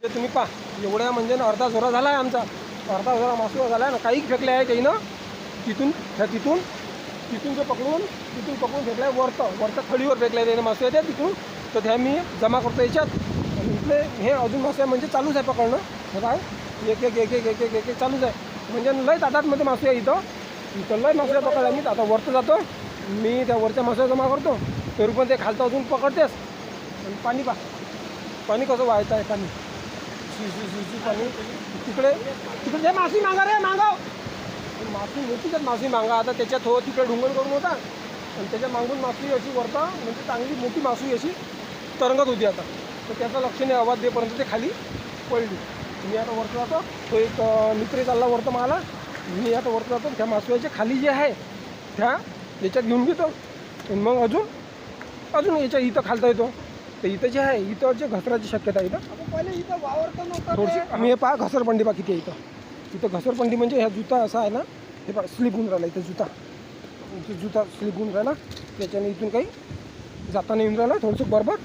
ते तुम्ही पहा एवढ्या म्हणजे ना अर्धा झोरा झाला आहे आमचा, अर्धा झोरा मासू झाला आहे ना. काही फेकले आहे काही ना तिथून तिथून जे पकडून फेकलं आहे वरतं खडीवर फेकलं आहे त्याने मासू आहे तिथून. तर त्या मी जमा करतो याच्यात. आणि इथले हे अजून मासे आहे म्हणजे चालूच आहे पकडणं. हे काय एक एक एक एक एक एक एक चालूच आहे म्हणजे लय ताटातमध्ये मासे आहे इथं लय मासे पकडले. मी आता वरतं जातो, मी त्या वरच्या मासे जमा करतो तरी पण ते खालतं अजून पकडतेस. आणि पाणी कसं व्हायचं आहे पाणी पाणी तिकडे ते मासी मागा रे मागाव मासी होती तर मासी मागा. आता त्याच्यात हो तिकडे ढुंगण करून होता आणि त्याच्या मागून मासळी अशी वरता म्हणजे चांगली मोठी मासळी अशी तरंगत होती. आता तर त्याचं लक्ष नाही, आवाज देपर्यंत ते खाली पडली. मी आता वरतं जातो, तो एक मित्र चालला वरतं मला. मी आता वरतं जातो, त्या मासळीच्या खाली जे आहे त्या याच्यात घेऊन घेतो. आणि मग अजून याच्या इथं खालता येतो. तर इथं जे आहे इथं जे घसराची शक्यता आहे इथं पहिले इथं वावरतं नव्हतं थोडीशी. आम्ही हे पहा घसरपंडी पहा किती आहे इथं घसरपंडी म्हणजे ह्या जुता असा आहे ना, हे पहा स्लिप होऊन राहिला इथं जुता स्लिप होऊन राहिला. त्याच्याने इथून काही जाता नाही येऊन राहिला थोडंसं बरोबर.